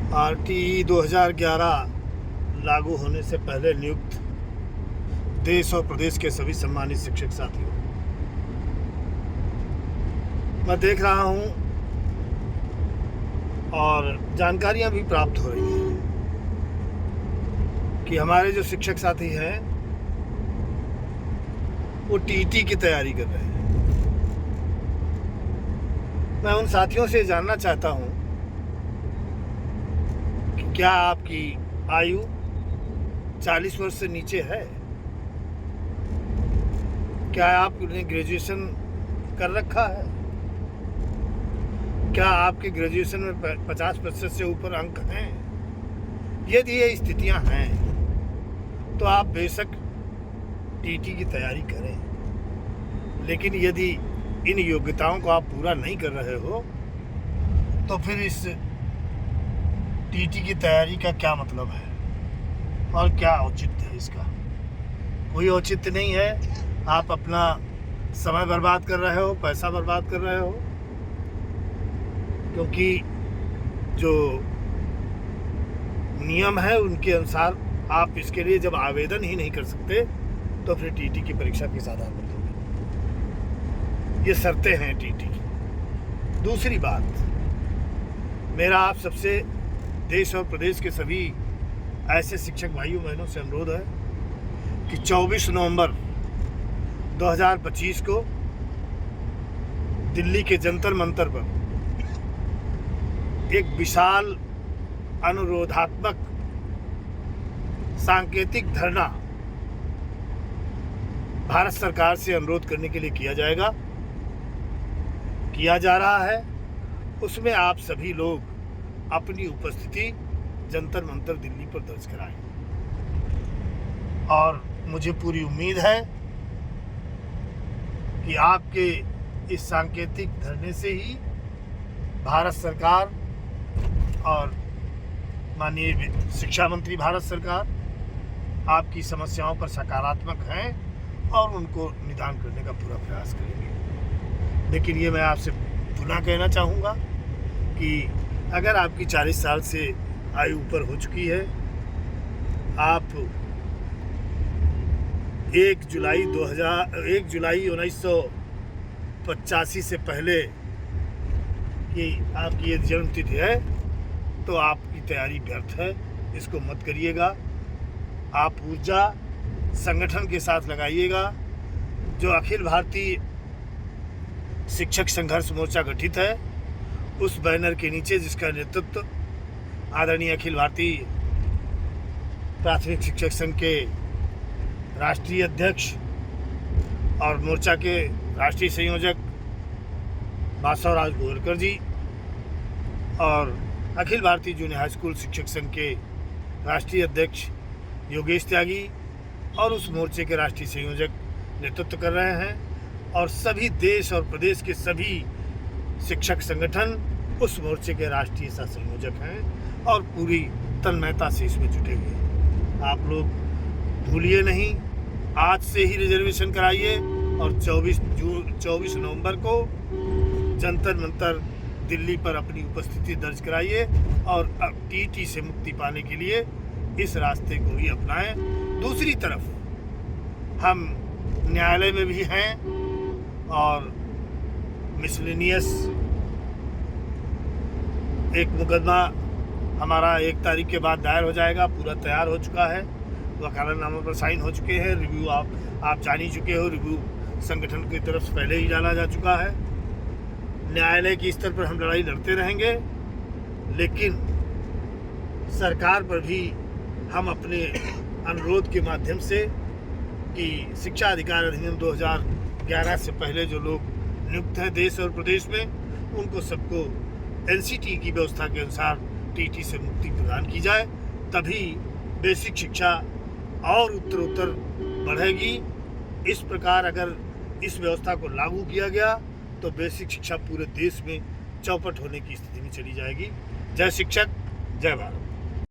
RTE 2011 लागू होने से पहले नियुक्त देश और प्रदेश के सभी सम्मानित शिक्षक साथियों, मैं देख रहा हूं और जानकारियां भी प्राप्त हो रही हैं कि हमारे जो शिक्षक साथी हैं वो टीटी की तैयारी कर रहे हैं। मैं उन साथियों से जानना चाहता हूं कि क्या आपकी आयु 40 वर्ष से नीचे है? क्या आपने ग्रेजुएशन कर रखा है? क्या आपके ग्रेजुएशन में 50% से ऊपर अंक हैं? यदि ये स्थितियां हैं तो आप बेशक टीटी की तैयारी करें, लेकिन यदि इन योग्यताओं को आप पूरा नहीं कर रहे हो तो फिर इस टीटी की तैयारी का क्या मतलब है और क्या औचित्य है? इसका कोई औचित्य नहीं है। आप अपना समय बर्बाद कर रहे हो, पैसा बर्बाद कर रहे हो, क्योंकि जो नियम है उनके अनुसार आप इसके लिए जब आवेदन ही नहीं कर सकते तो फिर टीटी की परीक्षा किस आधार पर दोगे? ये शर्तें हैं टीटी की। दूसरी बात, मेरा आप सबसे देश और प्रदेश के सभी ऐसे शिक्षक भाइयों बहनों से अनुरोध है कि 24 नवंबर 2025 को दिल्ली के जंतर मंतर पर एक विशाल अनुरोधात्मक सांकेतिक धरना भारत सरकार से अनुरोध करने के लिए किया जा रहा है। उसमें आप सभी लोग अपनी उपस्थिति जंतर मंतर दिल्ली पर दर्ज कराएं और मुझे पूरी उम्मीद है कि आपके इस सांकेतिक धरने से ही भारत सरकार और माननीय शिक्षा मंत्री भारत सरकार आपकी समस्याओं पर सकारात्मक हैं और उनको निदान करने का पूरा प्रयास करेंगे। लेकिन ये मैं आपसे पुनः कहना चाहूँगा कि अगर आपकी 40 साल से आयु ऊपर हो चुकी है, आप 1 जुलाई 1985 से पहले की आपकी ये जन्म तिथि है, तो आपकी तैयारी व्यर्थ है। इसको मत करिएगा। आप ऊर्जा संगठन के साथ लगाइएगा। जो अखिल भारतीय शिक्षक संघर्ष मोर्चा गठित है, उस बैनर के नीचे जिसका नेतृत्व आदरणीय अखिल भारतीय प्राथमिक शिक्षक संघ के राष्ट्रीय अध्यक्ष और मोर्चा के राष्ट्रीय संयोजक बासवराज गोरकर जी और Akhil Bharatiya junior high school शिक्षक संघ के राष्ट्रीय अध्यक्ष योगेश त्यागी और उस मोर्चे के राष्ट्रीय संयोजक नेतृत्व कर रहे हैं, और सभी देश और प्रदेश के सभी शिक्षक संगठन उस मोर्चे के राष्ट्रीय सह संयोजक हैं और पूरी तन्मयता से इसमें जुटे हुए हैं। आप लोग भूलिए नहीं, आज से ही रिजर्वेशन कराइए और 24 नवंबर को जंतर मंतर दिल्ली पर अपनी उपस्थिति दर्ज कराइए और अब टीटी से मुक्ति पाने के लिए इस रास्ते को ही अपनाएं। दूसरी तरफ हम न्यायालय में भी हैं और मिसलेनियस एक मुकदमा हमारा 1 तारीख के बाद दायर हो जाएगा। पूरा तैयार हो चुका है, वकालतनामा पर साइन हो चुके हैं, रिव्यू आप जान ही चुके हो, रिव्यू संगठन की तरफ से पहले ही डाला जा चुका है। न्यायालय के स्तर पर हम लड़ाई लड़ते रहेंगे, लेकिन सरकार पर भी हम अपने अनुरोध के माध्यम से कि शिक्षा अधिकार अधिनियम 2011 से पहले जो लोग नियुक्त हैं देश और प्रदेश में, उनको सबको एनसीटी की व्यवस्था के अनुसार टीटी से मुक्ति प्रदान की जाए, तभी बेसिक शिक्षा और उत्तरोत्तर बढ़ेगी। इस प्रकार अगर इस व्यवस्था को लागू किया गया तो बेसिक शिक्षा पूरे देश में चौपट होने की स्थिति में चली जाएगी। जय शिक्षक, जय भारत।